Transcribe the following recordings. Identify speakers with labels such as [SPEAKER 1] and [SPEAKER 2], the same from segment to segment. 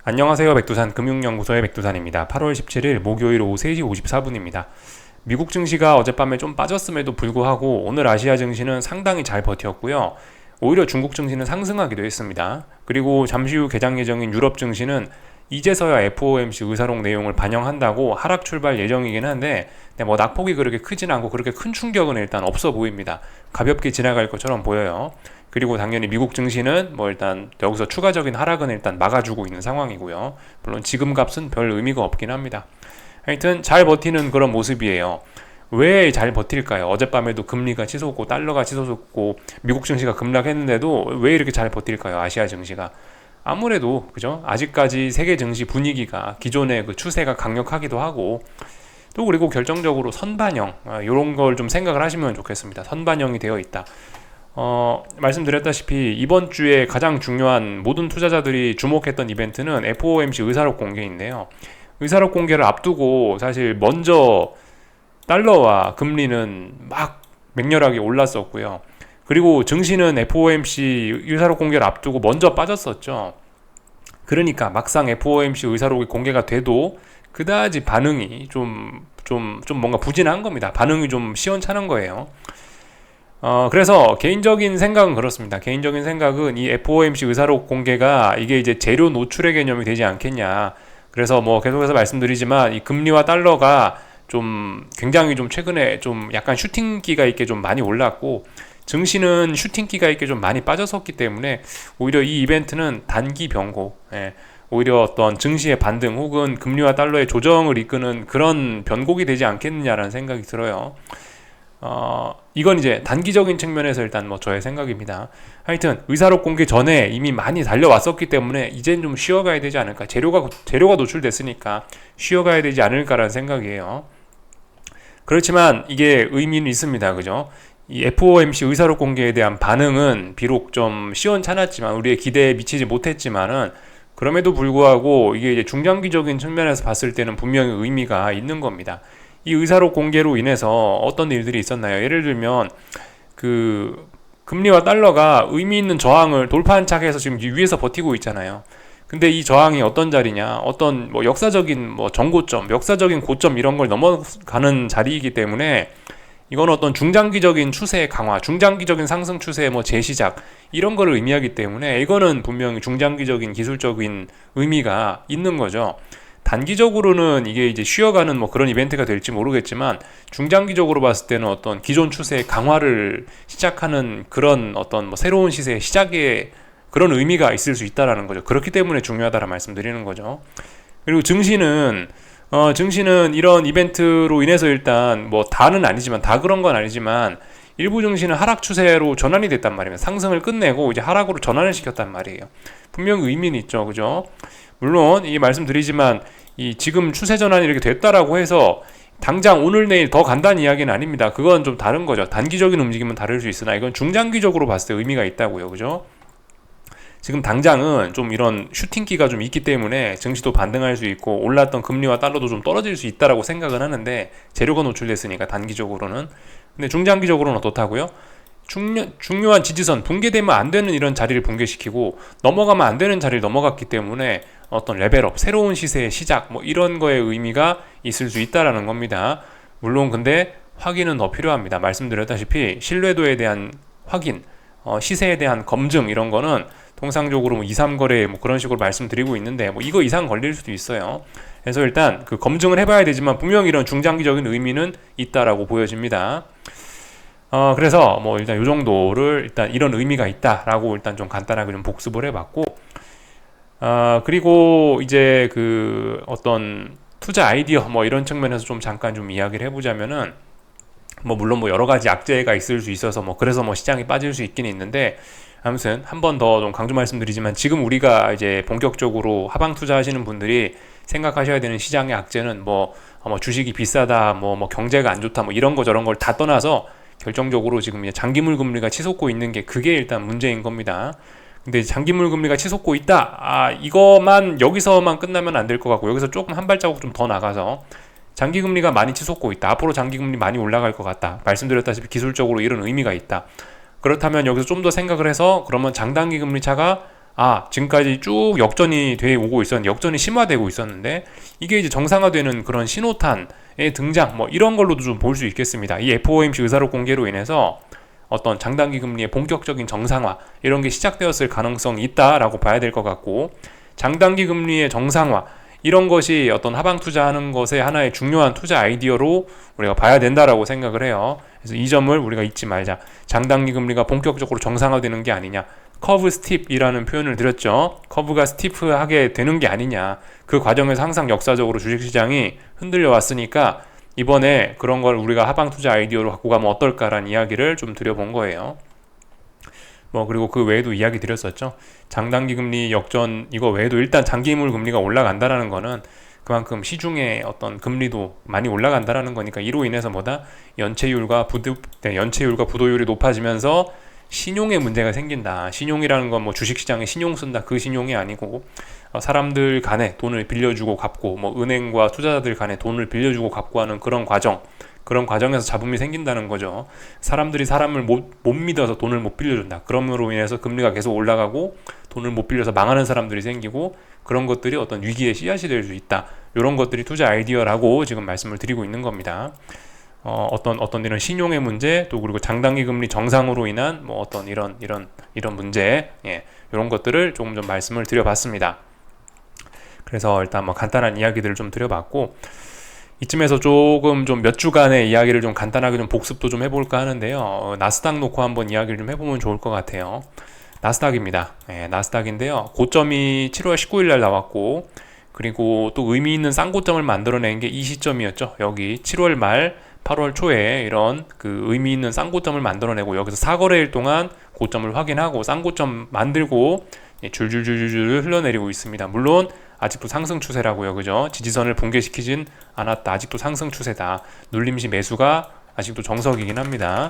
[SPEAKER 1] 안녕하세요. 백두산 금융연구소의 백두산입니다. 8월 17일 목요일 오후 3시 54분입니다. 미국 증시가 어젯밤에 좀 빠졌음에도 불구하고 오늘 아시아 증시는 상당히 잘 버텼고요. 오히려 중국 증시는 상승하기도 했습니다. 그리고 잠시 후 개장 예정인 유럽 증시는 이제서야 FOMC 의사록 내용을 반영한다고 하락 출발 예정이긴 한데 뭐 낙폭이 그렇게 크진 않고 그렇게 큰 충격은 일단 없어 보입니다. 가볍게 지나갈 것처럼 보여요. 그리고 당연히 미국 증시는 뭐 일단 여기서 추가적인 하락은 일단 막아주고 있는 상황이고요. 물론 지금 값은 별 의미가 없긴 합니다. 하여튼 잘 버티는 그런 모습이에요. 왜 잘 버틸까요? 어젯밤에도 금리가 치솟고 달러가 치솟고 미국 증시가 급락했는데도 왜 이렇게 잘 버틸까요? 아시아 증시가. 아무래도 그죠? 아직까지 세계 증시 분위기가 기존의 그 추세가 강력하기도 하고 또 그리고 결정적으로 선반영 이런 걸 좀 생각을 하시면 좋겠습니다. 선반영이 되어 있다. 말씀드렸다시피 이번 주에 가장 중요한 모든 투자자들이 주목했던 이벤트는 FOMC 의사록 공개인데요. 의사록 공개를 앞두고 사실 먼저 달러와 금리는 막 맹렬하게 올랐었고요. 그리고 증시는 FOMC 의사록 공개를 앞두고 먼저 빠졌었죠. 그러니까 막상 FOMC 의사록이 공개가 돼도 그다지 반응이 좀 뭔가 부진한 겁니다. 반응이 좀 시원찮은 거예요. 그래서 개인적인 생각은 그렇습니다. 개인적인 생각은 이 FOMC 의사록 공개가 이게 이제 재료 노출의 개념이 되지 않겠냐. 그래서 뭐 계속해서 말씀드리지만 이 금리와 달러가 좀 굉장히 좀 최근에 좀 약간 슈팅기가 있게 좀 많이 올랐고 증시는 슈팅기가 있게 좀 많이 빠졌었기 때문에 오히려 이 이벤트는 단기 변고, 오히려 어떤 증시의 반등 혹은 금리와 달러의 조정을 이끄는 그런 변곡이 되지 않겠느냐라는 생각이 들어요. 이건 이제 단기적인 측면에서 일단 뭐 저의 생각입니다. 하여튼 의사록 공개 전에 이미 많이 달려왔었기 때문에 이젠 좀 쉬어가야 되지 않을까. 재료가 노출됐으니까 쉬어가야 되지 않을까라는 생각이에요. 그렇지만 이게 의미는 있습니다. 그죠? 이 FOMC 의사록 공개에 대한 반응은 비록 좀 시원찮았지만 우리의 기대에 미치지 못했지만은 그럼에도 불구하고 이게 이제 중장기적인 측면에서 봤을 때는 분명히 의미가 있는 겁니다. 이 의사록 공개로 인해서 어떤 일들이 있었나요? 예를 들면 그 금리와 달러가 의미 있는 저항을 돌파한 차에서 지금 위에서 버티고 있잖아요. 근데 이 저항이 어떤 자리냐? 어떤 뭐 역사적인 뭐 정고점, 역사적인 고점 이런 걸 넘어가는 자리이기 때문에 이건 어떤 중장기적인 추세의 강화, 중장기적인 상승 추세의 뭐 재시작 이런 거를 의미하기 때문에 이거는 분명히 중장기적인 기술적인 의미가 있는 거죠. 단기적으로는 이게 이제 쉬어가는 뭐 그런 이벤트가 될지 모르겠지만 중장기적으로 봤을 때는 어떤 기존 추세의 강화를 시작하는 그런 어떤 뭐 새로운 시세의 시작에 그런 의미가 있을 수 있다라는 거죠. 그렇기 때문에 중요하다라 말씀드리는 거죠. 그리고 증시는 이런 이벤트로 인해서 일단 뭐 다는 아니지만 다 그런 건 아니지만 일부 증시는 하락 추세로 전환이 됐단 말이에요. 상승을 끝내고 이제 하락으로 전환을 시켰단 말이에요. 분명히 의미는 있죠, 그죠? 물론 이 말씀드리지만 이 지금 추세 전환이 이렇게 됐다라고 해서 당장 오늘 내일 더 간다는 이야기는 아닙니다. 그건 좀 다른 거죠. 단기적인 움직임은 다를 수 있으나 이건 중장기적으로 봤을 때 의미가 있다고요, 그죠? 지금 당장은 좀 이런 슈팅기가 좀 있기 때문에 증시도 반등할 수 있고 올랐던 금리와 달러도 좀 떨어질 수 있다라고 생각은 하는데 재료가 노출됐으니까 단기적으로는. 근데 중장기적으로는 어떻다고요? 중요한 지지선, 붕괴되면 안 되는 이런 자리를 붕괴시키고 넘어가면 안 되는 자리를 넘어갔기 때문에 어떤 레벨업, 새로운 시세의 시작 뭐 이런 거에 의미가 있을 수 있다라는 겁니다. 물론 근데 확인은 더 필요합니다. 말씀드렸다시피 신뢰도에 대한 확인, 시세에 대한 검증 이런 거는 통상적으로 뭐 2, 3거래 뭐 그런 식으로 말씀드리고 있는데 뭐 이거 이상 걸릴 수도 있어요. 그래서 일단 그 검증을 해봐야 되지만 분명히 이런 중장기적인 의미는 있다라고 보여집니다. 그래서 뭐 일단 이 정도를 일단 이런 의미가 있다라고 일단 좀 간단하게 좀 복습을 해봤고, 그리고 이제 그 어떤 투자 아이디어 뭐 이런 측면에서 좀 잠깐 좀 이야기를 해보자면은 뭐 물론 뭐 여러 가지 악재가 있을 수 있어서 뭐 그래서 뭐 시장이 빠질 수 있긴 있는데 아무튼 한 번 더 좀 강조 말씀드리지만 지금 우리가 이제 본격적으로 하방 투자하시는 분들이 생각하셔야 되는 시장의 악재는 뭐 주식이 비싸다 뭐 경제가 안 좋다 뭐 이런 거 저런 걸 다 떠나서 결정적으로 지금 이제 장기물 금리가 치솟고 있는 게 그게 일단 문제인 겁니다. 근데 장기물 금리가 치솟고 있다. 이거만 여기서만 끝나면 안 될 것 같고 여기서 조금 한 발자국 좀 더 나가서 장기 금리가 많이 치솟고 있다. 앞으로 장기 금리 많이 올라갈 것 같다. 말씀드렸다시피 기술적으로 이런 의미가 있다. 그렇다면 여기서 좀 더 생각을 해서 그러면 장단기 금리 차가 지금까지 쭉 역전이 돼 오고 있었는데, 역전이 심화되고 있었는데, 이게 이제 정상화되는 그런 신호탄의 등장, 뭐 이런 걸로도 좀 볼 수 있겠습니다. 이 FOMC 의사록 공개로 인해서 어떤 장단기 금리의 본격적인 정상화, 이런 게 시작되었을 가능성이 있다라고 봐야 될 것 같고, 장단기 금리의 정상화, 이런 것이 어떤 하방 투자하는 것의 하나의 중요한 투자 아이디어로 우리가 봐야 된다라고 생각을 해요. 그래서 이 점을 우리가 잊지 말자. 장단기 금리가 본격적으로 정상화되는 게 아니냐. 커브 스팁이라는 표현을 드렸죠. 커브가 스티프하게 되는 게 아니냐. 그 과정에서 항상 역사적으로 주식시장이 흔들려 왔으니까 이번에 그런 걸 우리가 하방 투자 아이디어로 갖고 가면 어떨까라는 이야기를 좀 드려본 거예요. 뭐 그리고 그 외에도 이야기 드렸었죠. 장단기 금리 역전 이거 외에도 일단 장기물 금리가 올라간다라는 거는 그만큼 시중의 어떤 금리도 많이 올라간다라는 거니까, 이로 인해서 연체율과 부도율이 높아지면서 신용에 문제가 생긴다. 신용이라는 건 뭐 주식시장에 신용 쓴다, 그 신용이 아니고 사람들 간에 돈을 빌려주고 갚고, 뭐 은행과 투자자들 간에 돈을 빌려주고 갚고 하는 그런 과정에서 잡음이 생긴다는 거죠. 사람들이 사람을 못 믿어서 돈을 못 빌려준다. 그럼으로 인해서 금리가 계속 올라가고 돈을 못 빌려서 망하는 사람들이 생기고, 그런 것들이 어떤 위기의 씨앗이 될 수 있다. 이런 것들이 투자 아이디어라고 지금 말씀을 드리고 있는 겁니다. 어떤 이런 신용의 문제, 또 그리고 장단기 금리 정상으로 인한 뭐 어떤 이런 문제, 이런 것들을 조금 좀 말씀을 드려봤습니다. 그래서 일단 뭐 간단한 이야기들을 좀 드려봤고, 이쯤에서 조금 좀 몇 주간의 이야기를 좀 간단하게 좀 복습도 좀 해볼까 하는데요. 나스닥 놓고 한번 이야기를 좀 해보면 좋을 것 같아요. 나스닥입니다. 나스닥인데요. 고점이 7월 19일 날 나왔고, 그리고 또 의미 있는 쌍고점을 만들어낸 게 이 시점이었죠. 여기 7월 말 8월 초에 이런 그 의미 있는 쌍고점을 만들어내고, 여기서 4거래일 동안 고점을 확인하고 쌍고점 만들고 줄줄줄줄 흘러내리고 있습니다. 물론 아직도 상승 추세라고요. 그죠? 지지선을 붕괴시키진 않았다. 아직도 상승 추세다. 눌림시 매수가 아직도 정석이긴 합니다.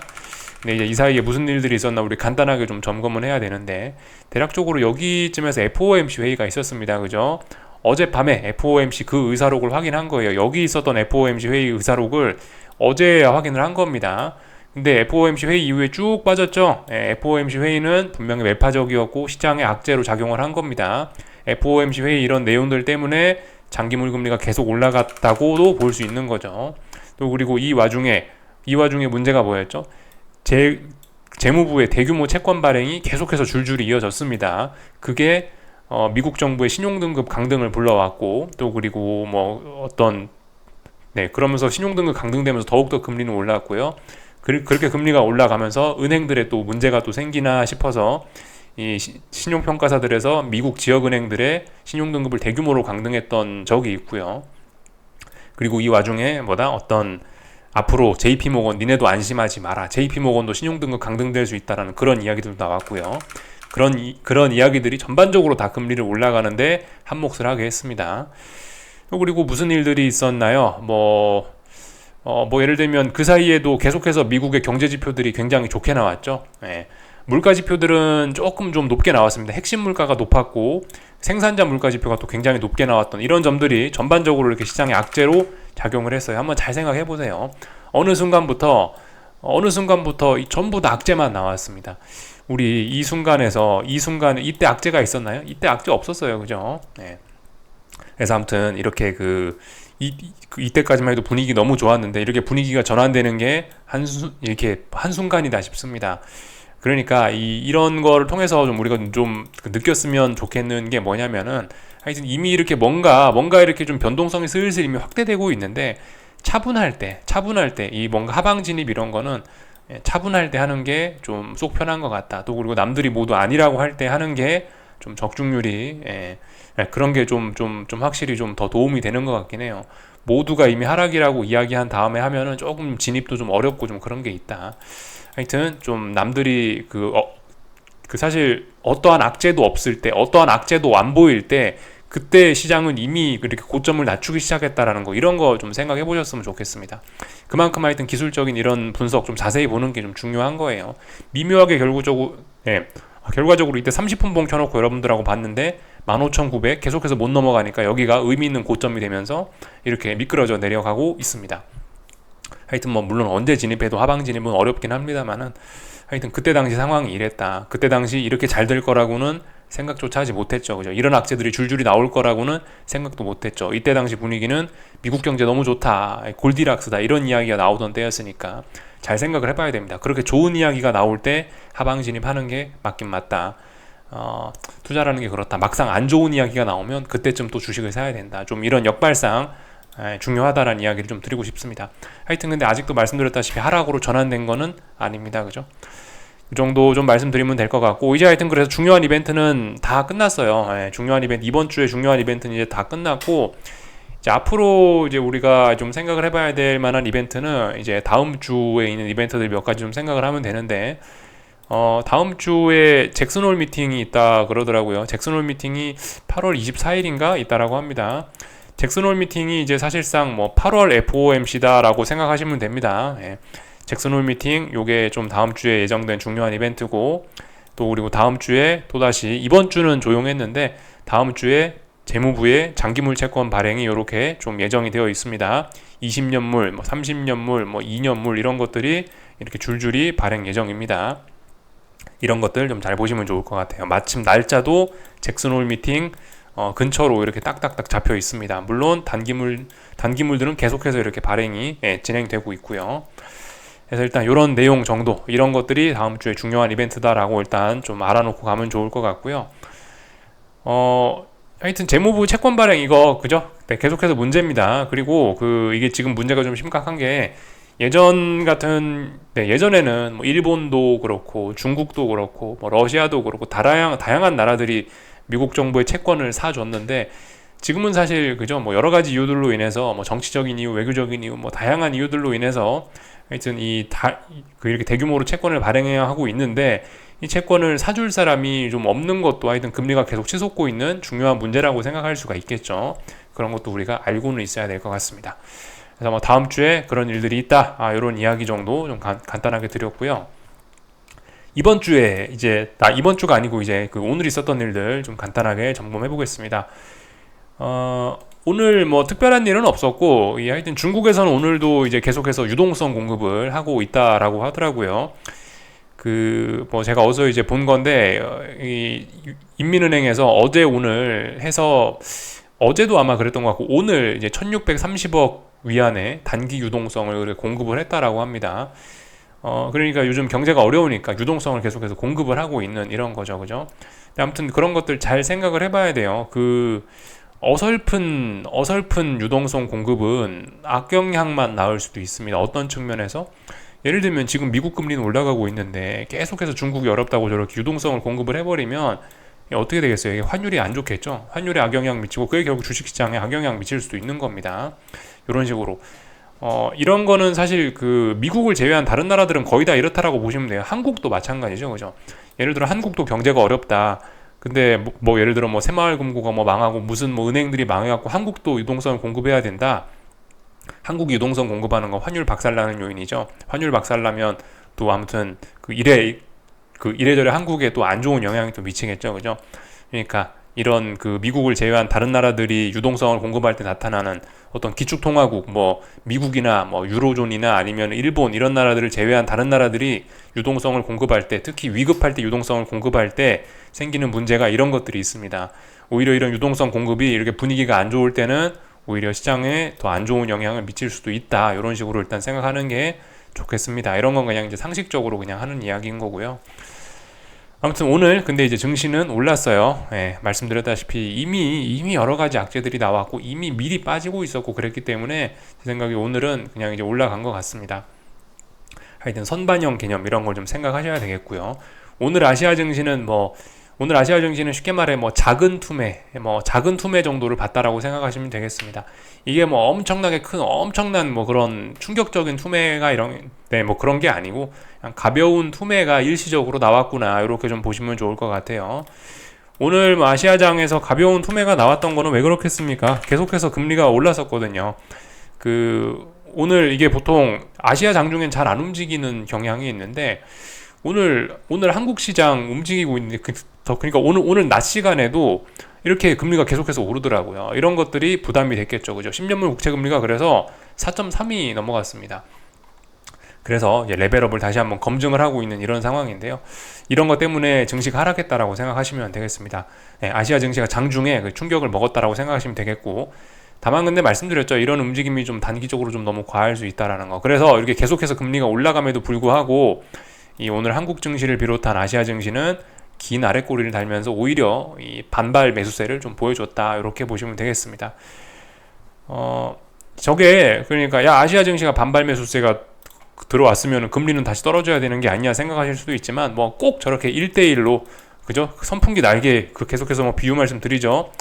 [SPEAKER 1] 근데 이제 이 사이에 무슨 일들이 있었나 우리 간단하게 좀 점검을 해야 되는데, 대략적으로 여기쯤에서 FOMC 회의가 있었습니다. 그죠? 어젯밤에 FOMC 그 의사록을 확인한 거예요. 여기 있었던 FOMC 회의 의사록을 어제야 확인을 한 겁니다. 근데 FOMC 회의 이후에 쭉 빠졌죠. FOMC 회의는 분명히 매파적이었고 시장의 악재로 작용을 한 겁니다. FOMC 회의 이런 내용들 때문에 장기물 금리가 계속 올라갔다고도 볼 수 있는 거죠. 또 그리고 이 와중에 문제가 뭐였죠? 재무부의 대규모 채권 발행이 계속해서 줄줄이 이어졌습니다. 그게 미국 정부의 신용등급 강등을 불러왔고, 또 그리고 그러면서 신용등급 강등되면서 더욱더 금리는 올라왔고요. 그렇게 금리가 올라가면서 은행들의 또 문제가 또 생기나 싶어서 이 신용평가사들에서 미국 지역은행들의 신용등급을 대규모로 강등했던 적이 있고요. 그리고 이 와중에 앞으로 JP모건 니네도 안심하지 마라. JP모건도 신용등급 강등될 수 있다라는 그런 이야기들도 나왔고요. 그런 이야기들이 전반적으로 다 금리를 올라가는데 한몫을 하게 했습니다. 그리고 무슨 일들이 있었나요? 예를 들면 그 사이에도 계속해서 미국의 경제 지표들이 굉장히 좋게 나왔죠. 물가 지표들은 조금 좀 높게 나왔습니다. 핵심 물가가 높았고 생산자 물가 지표가 또 굉장히 높게 나왔던 이런 점들이 전반적으로 이렇게 시장의 악재로 작용을 했어요. 한번 잘 생각해 보세요. 어느 순간부터 전부 다 악재만 나왔습니다. 우리 이 순간에 이때 악재가 있었나요? 이때 악재 없었어요. 그죠? 그래서 아무튼 이렇게 이때까지만 해도 분위기 너무 좋았는데 이렇게 분위기가 전환되는 게 한순간이다 싶습니다. 그러니까 이런 거를 통해서 좀 우리가 좀 느꼈으면 좋겠는 게 뭐냐면은, 하여튼 이미 이렇게 뭔가 이렇게 좀 변동성이 슬슬 이미 확대되고 있는데, 차분할 때 이 뭔가 하방 진입 이런 거는 차분할 때 하는 게 좀 속 편한 것 같다. 또 그리고 남들이 모두 아니라고 할 때 하는 게 좀 적중률이 그런 게 좀 확실히 좀 더 도움이 되는 것 같긴 해요. 모두가 이미 하락이라고 이야기한 다음에 하면은 조금 진입도 좀 어렵고 좀 그런 게 있다. 하여튼 좀 남들이 사실 어떠한 악재도 없을 때, 어떠한 악재도 안 보일 때, 그때 시장은 이미 그렇게 고점을 낮추기 시작했다라는 거, 이런 거 좀 생각해 보셨으면 좋겠습니다. 그만큼 하여튼 기술적인 이런 분석 좀 자세히 보는 게 좀 중요한 거예요. 미묘하게 결과적으로 이때 30분 봉 켜놓고 여러분들하고 봤는데 15,900 계속해서 못 넘어가니까 여기가 의미 있는 고점이 되면서 이렇게 미끄러져 내려가고 있습니다. 하여튼 물론 언제 진입해도 하방 진입은 어렵긴 합니다만은, 하여튼 그때 당시 상황이 이랬다. 그때 당시 이렇게 잘 될 거라고는 생각조차 하지 못했죠. 그죠? 이런 악재들이 줄줄이 나올 거라고는 생각도 못했죠. 이때 당시 분위기는 미국 경제 너무 좋다, 골디락스다 이런 이야기가 나오던 때였으니까 잘 생각을 해봐야 됩니다. 그렇게 좋은 이야기가 나올 때 하방 진입하는 게 맞긴 맞다. 투자라는 게 그렇다. 막상 안 좋은 이야기가 나오면 그때쯤 또 주식을 사야 된다. 좀 이런 역발상 중요하다라는 이야기를 좀 드리고 싶습니다. 하여튼 근데 아직도 말씀드렸다시피 하락으로 전환된 거는 아닙니다. 그죠? 이 정도 좀 말씀드리면 될 것 같고, 이제 하여튼 그래서 중요한 이벤트는 다 끝났어요. 중요한 이벤트, 이번 주에 중요한 이벤트는 이제 다 끝났고, 이제 앞으로 이제 우리가 좀 생각을 해봐야 될 만한 이벤트는 이제 다음 주에 있는 이벤트들 몇 가지 좀 생각을 하면 되는데, 다음 주에 잭슨홀 미팅이 있다 그러더라고요. 잭슨홀 미팅이 8월 24일인가 있다라고 합니다. 잭슨홀 미팅이 이제 사실상 뭐 8월 FOMC다라고 생각하시면 됩니다. 잭슨홀 미팅 요게 좀 다음 주에 예정된 중요한 이벤트고, 또 그리고 다음 주에 또다시 이번 주는 조용했는데 다음 주에 재무부의 장기물 채권 발행이 이렇게 좀 예정이 되어 있습니다. 20년물, 뭐 30년물, 뭐 2년물 이런 것들이 이렇게 줄줄이 발행 예정입니다. 이런 것들 좀 잘 보시면 좋을 것 같아요. 마침 날짜도 잭슨홀 미팅 근처로 이렇게 딱딱딱 잡혀 있습니다. 물론 단기물들은 계속해서 이렇게 발행이 진행되고 있고요. 그래서 일단 이런 내용 정도, 이런 것들이 다음 주에 중요한 이벤트다라고 일단 좀 알아놓고 가면 좋을 것 같고요. 하여튼 재무부 채권 발행 이거 그죠? 네, 계속해서 문제입니다. 그리고 이게 지금 문제가 좀 심각한 게 예전에는 뭐 일본도 그렇고 중국도 그렇고 뭐 러시아도 그렇고 다양한 나라들이 미국 정부의 채권을 사줬는데, 지금은 사실 그죠? 뭐 여러 가지 이유들로 인해서 뭐 정치적인 이유, 외교적인 이유, 뭐 다양한 이유들로 인해서 하여튼 이렇게 대규모로 채권을 발행해야 하고 있는데, 이 채권을 사줄 사람이 좀 없는 것도 하여튼 금리가 계속 치솟고 있는 중요한 문제라고 생각할 수가 있겠죠. 그런 것도 우리가 알고는 있어야 될 것 같습니다. 그래서 뭐 다음 주에 그런 일들이 있다, 이런 이야기 정도 좀 간단하게 드렸고요. 이번 주에 이번 주가 아니고 이제 오늘 있었던 일들 좀 간단하게 점검해 보겠습니다. 오늘 뭐 특별한 일은 없었고, 하여튼 중국에서는 오늘도 이제 계속해서 유동성 공급을 하고 있다라고 하더라고요. 뭐 제가 어서 이제 본 건데, 이 인민은행에서 어제 오늘 해서, 어제도 아마 그랬던 것 같고, 오늘 이제 1630억 위안의 단기 유동성을 공급을 했다라고 합니다. 그러니까 요즘 경제가 어려우니까 유동성을 계속해서 공급을 하고 있는 이런 거죠. 그죠? 아무튼 그런 것들 잘 생각을 해봐야 돼요. 어설픈 유동성 공급은 악영향만 나올 수도 있습니다. 어떤 측면에서? 예를 들면 지금 미국 금리는 올라가고 있는데 계속해서 중국이 어렵다고 저렇게 유동성을 공급을 해버리면 어떻게 되겠어요? 이게 환율이 안 좋겠죠? 환율에 악영향 미치고 그게 결국 주식시장에 악영향 미칠 수도 있는 겁니다. 이런 식으로. 이런 거는 사실 미국을 제외한 다른 나라들은 거의 다 이렇다라고 보시면 돼요. 한국도 마찬가지죠. 그죠? 예를 들어 한국도 경제가 어렵다. 근데 뭐 예를 들어 뭐 새마을금고가 뭐 망하고 무슨 뭐 은행들이 망해갖고 한국도 유동성을 공급해야 된다. 한국이 유동성 공급하는 건 환율 박살나는 요인이죠. 환율 박살나면 또 아무튼 이래저래 한국에 또 안 좋은 영향이 또 미치겠죠. 그죠? 그러니까 이런 미국을 제외한 다른 나라들이 유동성을 공급할 때 나타나는 어떤 기축통화국, 뭐 미국이나 뭐 유로존이나 아니면 일본 이런 나라들을 제외한 다른 나라들이 유동성을 공급할 때, 특히 위급할 때 유동성을 공급할 때 생기는 문제가 이런 것들이 있습니다. 오히려 이런 유동성 공급이 이렇게 분위기가 안 좋을 때는 오히려 시장에 더 안 좋은 영향을 미칠 수도 있다. 이런 식으로 일단 생각하는 게 좋겠습니다. 이런 건 그냥 이제 상식적으로 그냥 하는 이야기인 거고요. 아무튼 오늘 근데 이제 증시는 올랐어요. 말씀드렸다시피 이미 여러 가지 악재들이 나왔고 이미 미리 빠지고 있었고 그랬기 때문에 제 생각에 오늘은 그냥 이제 올라간 것 같습니다. 하여튼 선반영 개념 이런 걸 좀 생각하셔야 되겠고요. 오늘 아시아 증시는 쉽게 말해 작은 투매 정도를 봤다라고 생각하시면 되겠습니다. 이게 엄청난 그런 충격적인 투매가 그런 게 아니고 그냥 가벼운 투매가 일시적으로 나왔구나, 이렇게 좀 보시면 좋을 것 같아요. 오늘 아시아장에서 가벼운 투매가 나왔던 거는 왜 그렇겠습니까? 계속해서 금리가 올랐었거든요. 오늘 이게 보통 아시아장 중엔 잘 안 움직이는 경향이 있는데, 오늘 한국 시장 움직이고 있는데, 그러니까 오늘 낮 시간에도 이렇게 금리가 계속해서 오르더라고요. 이런 것들이 부담이 됐겠죠. 그죠? 10년물 국채 금리가 그래서 4.3이 넘어갔습니다. 그래서 이제 레벨업을 다시 한번 검증을 하고 있는 이런 상황인데요. 이런 것 때문에 증시가 하락했다라고 생각하시면 되겠습니다. 네, 아시아 증시가 장중에 그 충격을 먹었다라고 생각하시면 되겠고, 다만 근데 말씀드렸죠. 이런 움직임이 좀 단기적으로 좀 너무 과할 수 있다라는 거. 그래서 이렇게 계속해서 금리가 올라감에도 불구하고 이 오늘 한국 증시를 비롯한 아시아 증시는 긴 아랫꼬리를 달면서 오히려 이 반발 매수세를 좀 보여줬다. 이렇게 보시면 되겠습니다. 저게 그러니까 야 아시아 증시가 반발 매수세가 들어왔으면 금리는 다시 떨어져야 되는 게 아니냐 생각하실 수도 있지만 뭐 꼭 저렇게 1대1로 그죠? 선풍기 날개 그 계속해서 뭐 비유 말씀드리죠.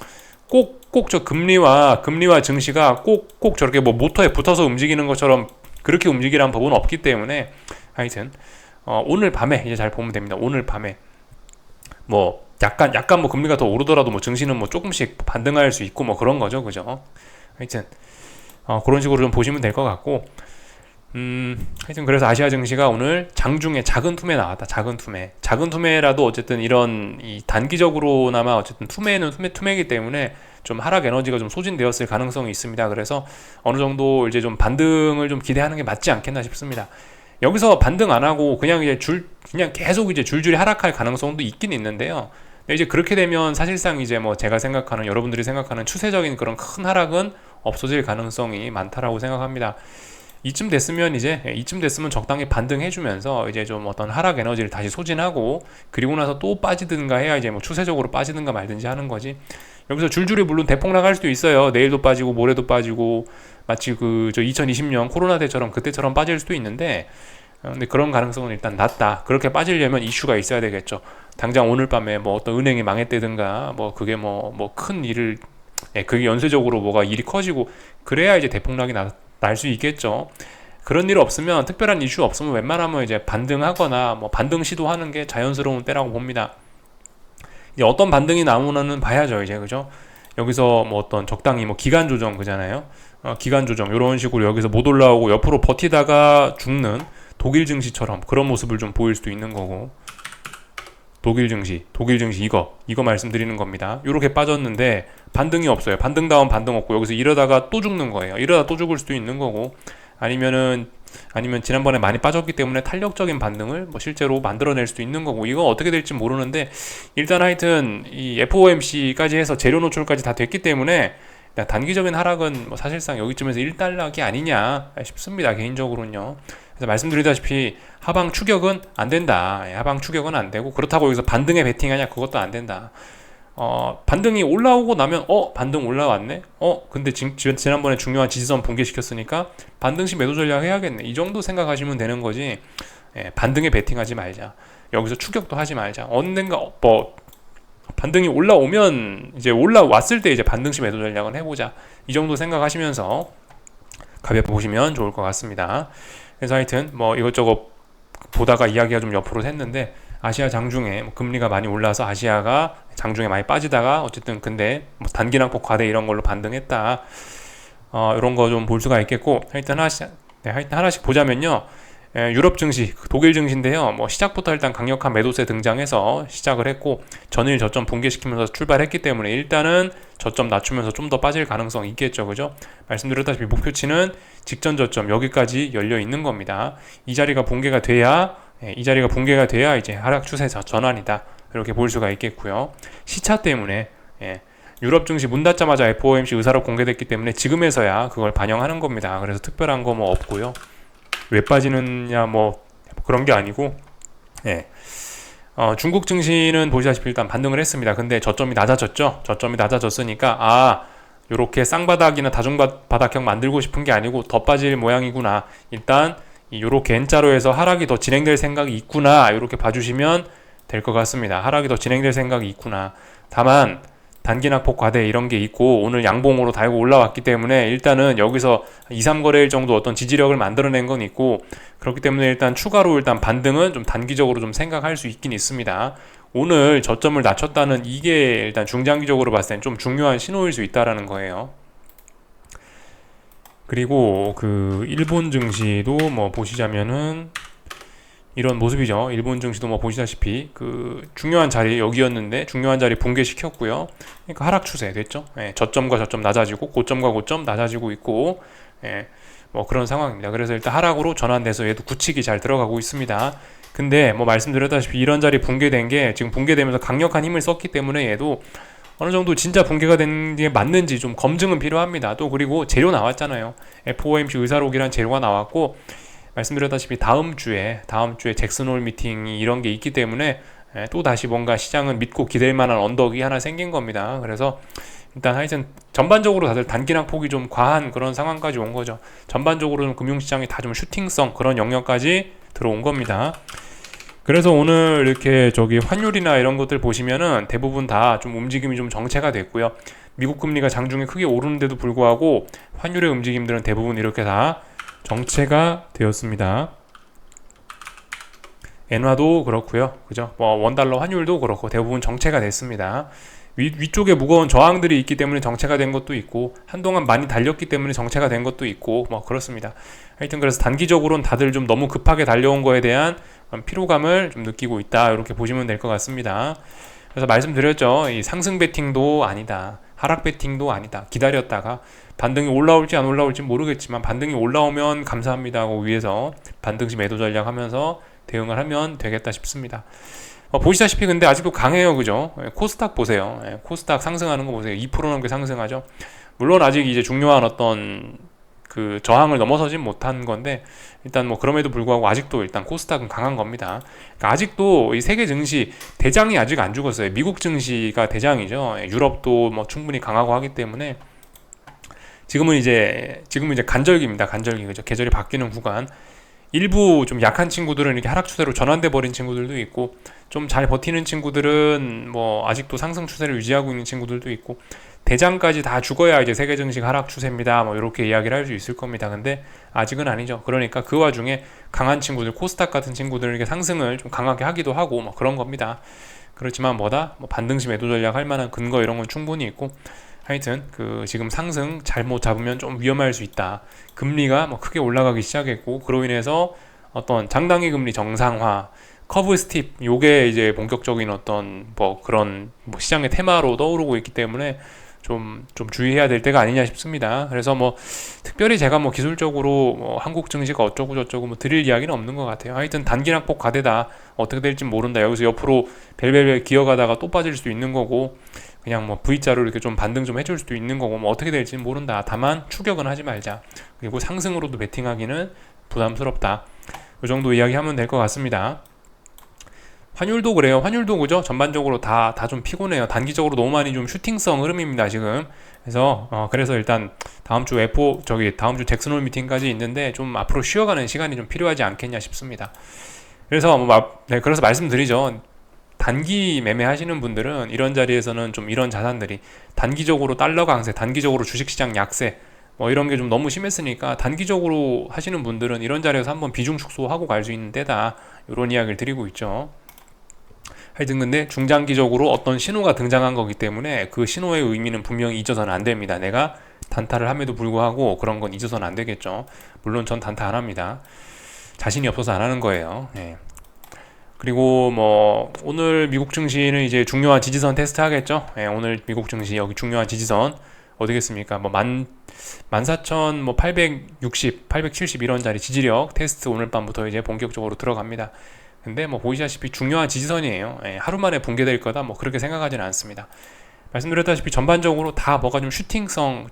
[SPEAKER 1] 꼭 저 금리와 증시가 꼭 저렇게 뭐 모터에 붙어서 움직이는 것처럼 그렇게 움직이라는 법은 없기 때문에 하여튼 오늘 밤에 이제 잘 보면 됩니다. 오늘 밤에 뭐 약간 뭐 금리가 더 오르더라도 뭐 증시는 뭐 조금씩 반등할 수 있고 뭐 그런 거죠. 그죠? 하여튼 그런 식으로 좀 보시면 될 것 같고 하여튼 그래서 아시아 증시가 오늘 장중에 작은 투매 나왔다. 작은 투매라도 어쨌든 이런 이 단기적으로나마 어쨌든 투매는 투매이기 때문에 좀 하락 에너지가 좀 소진되었을 가능성이 있습니다. 그래서 어느 정도 이제 좀 반등을 좀 기대하는 게 맞지 않겠나 싶습니다. 여기서 반등 안 하고 그냥 이제 그냥 계속 이제 줄줄이 하락할 가능성도 있긴 있는데요. 근데 이제 그렇게 되면 사실상 이제 뭐 제가 생각하는 여러분들이 생각하는 추세적인 그런 큰 하락은 없어질 가능성이 많다라고 생각합니다. 이쯤 됐으면 적당히 반등해주면서 이제 좀 어떤 하락 에너지를 다시 소진하고 그리고 나서 또 빠지든가 해야 이제 뭐 추세적으로 빠지든가 말든지 하는 거지. 여기서 줄줄이 물론 대폭락 할 수도 있어요. 내일도 빠지고 모레도 빠지고 마치 그 저 2020년 코로나 때처럼 그때처럼 빠질 수도 있는데 근데 그런 가능성은 일단 낮다. 그렇게 빠지려면 이슈가 있어야 되겠죠. 당장 오늘 밤에 뭐 어떤 은행이 망했다든가 뭐 그게 뭐 큰 일을 그게 연쇄적으로 뭐가 일이 커지고 그래야 이제 대폭락이 날 수 있겠죠. 그런 일 없으면 특별한 이슈 없으면 웬만하면 이제 반등하거나 뭐 반등 시도하는 게 자연스러운 때라고 봅니다. 이제 어떤 반등이 나오는는 봐야죠. 이제 그죠? 여기서 뭐 어떤 적당히 뭐 기간 조정 그잖아요. 기간 조정 이런 식으로 여기서 못 올라오고 옆으로 버티다가 죽는 독일 증시처럼 그런 모습을 좀 보일 수도 있는 거고. 독일 증시 이거 말씀드리는 겁니다. 이렇게 빠졌는데 반등이 없어요. 반등 다운 반등 없고 여기서 이러다가 또 죽는 거예요. 이러다 또 죽을 수도 있는 거고 아니면 지난번에 많이 빠졌기 때문에 탄력적인 반등을 뭐 실제로 만들어낼 수도 있는 거고 이거 어떻게 될지 모르는데 일단 하여튼 이 FOMC까지 해서 재료 노출까지 다 됐기 때문에 단기적인 하락은 뭐 사실상 여기쯤에서 1달락이 아니냐 싶습니다. 개인적으로는요. 그래서 말씀드리다시피 하방 추격은 안 된다. 하방 추격은 안 되고 그렇다고 여기서 반등에 베팅하냐 그것도 안 된다. 반등이 올라오고 나면 반등 올라왔네. 근데 지난번에 중요한 지지선 붕괴시켰으니까 반등시 매도 전략 해야겠네. 이 정도 생각하시면 되는 거지. 반등에 베팅하지 말자. 여기서 추격도 하지 말자. 언젠가 뭐 반등이 올라오면 이제 올라왔을 때 이제 반등시 매도 전략은 해보자. 이 정도 생각하시면서 가볍게 보시면 좋을 것 같습니다. 그래서 하여튼 뭐 이것저것 보다가 이야기가 좀 옆으로 샜는데 아시아 장중에 금리가 많이 올라서 아시아가 장중에 많이 빠지다가 어쨌든 근데 뭐 단기낙폭 과대 이런 걸로 반등했다. 이런 거 좀 볼 수가 있겠고 하여튼 하나씩 보자면요. 유럽 증시, 독일 증시인데요. 뭐 시작부터 일단 강력한 매도세 등장해서 시작을 했고 전일 저점 붕괴시키면서 출발했기 때문에 일단은 저점 낮추면서 좀 더 빠질 가능성이 있겠죠. 그죠? 말씀드렸다시피 목표치는 직전 저점 여기까지 열려 있는 겁니다. 이 자리가 붕괴가 돼야 이제 하락 추세 전환이다. 이렇게 볼 수가 있겠고요. 시차 때문에 유럽 증시 문 닫자마자 FOMC 의사록 공개됐기 때문에 지금에서야 그걸 반영하는 겁니다. 그래서 특별한 거 뭐 없고요. 왜 빠지느냐 뭐 그런 게 아니고 중국 증시는 보시다시피 일단 반등을 했습니다. 근데 저점이 낮아졌으니까 요렇게 쌍바닥이나 다중바닥형 만들고 싶은 게 아니고 더 빠질 모양이구나. 일단 요렇게 N자로 해서 하락이 더 진행될 생각이 있구나. 이렇게 봐주시면 될 것 같습니다. 하락이 더 진행될 생각이 있구나. 다만 단기낙폭 과대 이런 게 있고 오늘 양봉으로 달고 올라왔기 때문에 일단은 여기서 2, 3거래일 정도 어떤 지지력을 만들어낸 건 있고 그렇기 때문에 일단 추가로 일단 반등은 좀 단기적으로 좀 생각할 수 있긴 있습니다. 오늘 저점을 낮췄다는 이게 일단 중장기적으로 봤을 땐 좀 중요한 신호일 수 있다라는 거예요. 그리고 그 일본 증시도 뭐 보시자면은 이런 모습이죠. 일본 증시도 뭐 보시다시피 그 중요한 자리 여기였는데 중요한 자리 붕괴시켰고요. 그러니까 하락 추세 됐죠. 저점과 저점 낮아지고 고점과 고점 낮아지고 있고 뭐 그런 상황입니다. 그래서 일단 하락으로 전환돼서 얘도 굳히기 잘 들어가고 있습니다. 근데 뭐 말씀드렸다시피 이런 자리 붕괴된 게 지금 붕괴되면서 강력한 힘을 썼기 때문에 얘도 어느 정도 진짜 붕괴가 된 게 맞는지 좀 검증은 필요합니다. 또 그리고 재료 나왔잖아요. FOMC 의사록이란 재료가 나왔고, 말씀드렸다시피 다음 주에 잭슨홀 미팅이 이런 게 있기 때문에 또 다시 뭔가 시장은 믿고 기댈 만한 언덕이 하나 생긴 겁니다. 그래서 일단 하여튼 전반적으로 다들 단기랑 폭이 좀 과한 그런 상황까지 온 거죠. 전반적으로는 금융시장이 다 좀 슈팅성 그런 영역까지 들어온 겁니다. 그래서 오늘 이렇게 환율이나 이런 것들 보시면은 대부분 다 좀 움직임이 좀 정체가 됐고요. 미국 금리가 장중에 크게 오르는데도 불구하고 환율의 움직임들은 대부분 이렇게 다 정체가 되었습니다. 엔화도 그렇고요. 그죠? 뭐 원달러 환율도 그렇고 대부분 정체가 됐습니다. 위쪽에 무거운 저항들이 있기 때문에 정체가 된 것도 있고, 한동안 많이 달렸기 때문에 정체가 된 것도 있고, 뭐 그렇습니다. 하여튼 그래서 단기적으로는 다들 좀 너무 급하게 달려온 거에 대한 피로감을 좀 느끼고 있다, 이렇게 보시면 될 것 같습니다. 그래서 말씀드렸죠. 이 상승 베팅도 아니다, 하락 베팅도 아니다. 기다렸다가 반등이 올라올지 안 올라올지 모르겠지만 반등이 올라오면 감사합니다 하고 위에서 반등시 매도 전략 하면서 대응을 하면 되겠다 싶습니다. 보시다시피 근데 아직도 강해요. 그죠? 코스닥 보세요. 코스닥 상승하는 거 보세요. 2% 넘게 상승하죠. 물론 아직 이제 중요한 어떤 그 저항을 넘어서진 못한 건데, 일단 뭐 그럼에도 불구하고 아직도 일단 코스닥은 강한 겁니다. 그러니까 아직도 이 세계 증시 대장이 아직 안 죽었어요. 미국 증시가 대장이죠. 유럽도 뭐 충분히 강하고 하기 때문에 지금은 이제 간절기입니다. 간절기. 그죠? 계절이 바뀌는 구간. 일부 좀 약한 친구들은 이렇게 하락 추세로 전환돼 버린 친구들도 있고, 좀 잘 버티는 친구들은 뭐 아직도 상승 추세를 유지하고 있는 친구들도 있고, 대장까지 다 죽어야 이제 세계 증시 하락 추세입니다, 뭐 이렇게 이야기를 할 수 있을 겁니다. 근데 아직은 아니죠. 그러니까 그 와중에 강한 친구들, 코스닥 같은 친구들은 이렇게 상승을 좀 강하게 하기도 하고 뭐 그런 겁니다. 그렇지만 뭐 반등시 매도 전략 할 만한 근거 이런 건 충분히 있고, 하여튼 지금 상승 잘못 잡으면 좀 위험할 수 있다. 금리가 뭐 크게 올라가기 시작했고, 그로 인해서 어떤 장단기 금리 정상화, 커브 스팁, 요게 이제 본격적인 어떤 뭐 그런 뭐 시장의 테마로 떠오르고 있기 때문에 좀 주의해야 될 때가 아니냐 싶습니다. 그래서 뭐 특별히 제가 뭐 기술적으로 뭐 한국 증시가 어쩌고 저쩌고 뭐 드릴 이야기는 없는 것 같아요. 하여튼 단기낙폭 가대다, 어떻게 될지 모른다. 여기서 옆으로 벨벨벨 기어가다가 또 빠질 수도 있는 거고, 그냥 뭐 V자로 이렇게 좀 반등 좀 해줄 수도 있는 거고, 뭐 어떻게 될지는 모른다. 다만 추격은 하지 말자. 그리고 상승으로도 베팅하기는 부담스럽다. 이 정도 이야기하면 될 것 같습니다. 환율도 그래요. 환율도 그죠? 전반적으로 다 좀 피곤해요. 단기적으로 너무 많이 좀 슈팅성 흐름입니다, 지금. 그래서 일단 다음 주 잭슨홀 미팅까지 있는데 좀 앞으로 쉬어가는 시간이 좀 필요하지 않겠냐 싶습니다. 그래서 그래서 말씀드리죠. 단기 매매 하시는 분들은 이런 자리에서는 좀 이런 자산들이 단기적으로 달러 강세, 단기적으로 주식시장 약세, 뭐 이런 게 좀 너무 심했으니까 단기적으로 하시는 분들은 이런 자리에서 한번 비중 축소하고 갈 수 있는 때다, 이런 이야기를 드리고 있죠. 하여튼 근데 중장기적으로 어떤 신호가 등장한 거기 때문에 그 신호의 의미는 분명히 잊어서는 안 됩니다. 내가 단타를 함에도 불구하고 그런 건 잊어서는 안 되겠죠. 물론 전 단타 안 합니다. 자신이 없어서 안 하는 거예요. 예. 그리고 뭐 오늘 미국 증시는 이제 중요한 지지선 테스트 하겠죠. 예, 오늘 미국 증시 여기 중요한 지지선 어디겠습니까? 뭐 14,860, 870 이런 자리 지지력 테스트 오늘 밤부터 이제 본격적으로 들어갑니다. 근데 뭐 보시다시피 중요한 지지선이에요. 예, 하루 만에 붕괴될 거다, 뭐 그렇게 생각하지는 않습니다. 말씀드렸다시피 전반적으로 다 뭐가 좀 슈팅성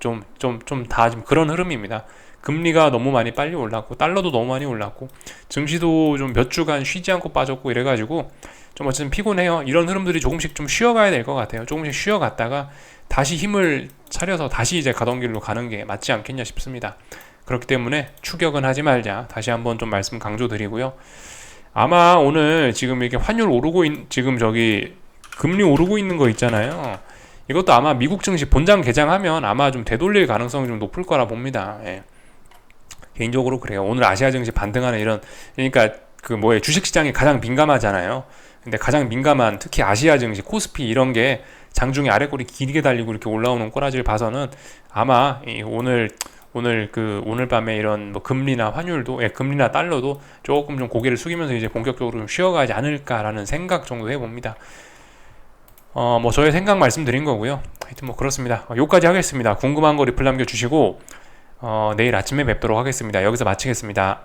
[SPEAKER 1] 다 좀 그런 흐름입니다. 금리가 너무 많이 빨리 올랐고, 달러도 너무 많이 올랐고, 증시도 좀 몇 주간 쉬지 않고 빠졌고 이래가지고 좀 어쨌든 피곤해요. 이런 흐름들이 조금씩 좀 쉬어가야 될 것 같아요. 조금씩 쉬어갔다가 다시 힘을 차려서 다시 이제 가던 길로 가는 게 맞지 않겠냐 싶습니다. 그렇기 때문에 추격은 하지 말자, 다시 한번 좀 말씀 강조드리고요. 아마 오늘 지금 이렇게 환율 오르고 지금 금리 오르고 있는 거 있잖아요. 이것도 아마 미국 증시 본장 개장하면 아마 좀 되돌릴 가능성이 좀 높을 거라 봅니다. 예. 개인적으로 그래요. 오늘 아시아 증시 반등하는 그러니까 주식시장이 가장 민감하잖아요. 근데 가장 민감한 특히 아시아 증시 코스피 이런 게 장중에 아래꼬리 길게 달리고 이렇게 올라오는 꼬라지를 봐서는 아마 오늘 밤에 이런 뭐 금리나 환율도, 금리나 달러도 조금 좀 고개를 숙이면서 이제 본격적으로 좀 쉬어가지 않을까라는 생각 정도 해봅니다. 뭐 저의 생각 말씀드린 거고요. 하여튼 뭐 그렇습니다. 여기까지 하겠습니다. 궁금한 거 리플 남겨주시고, 내일 아침에 뵙도록 하겠습니다. 여기서 마치겠습니다.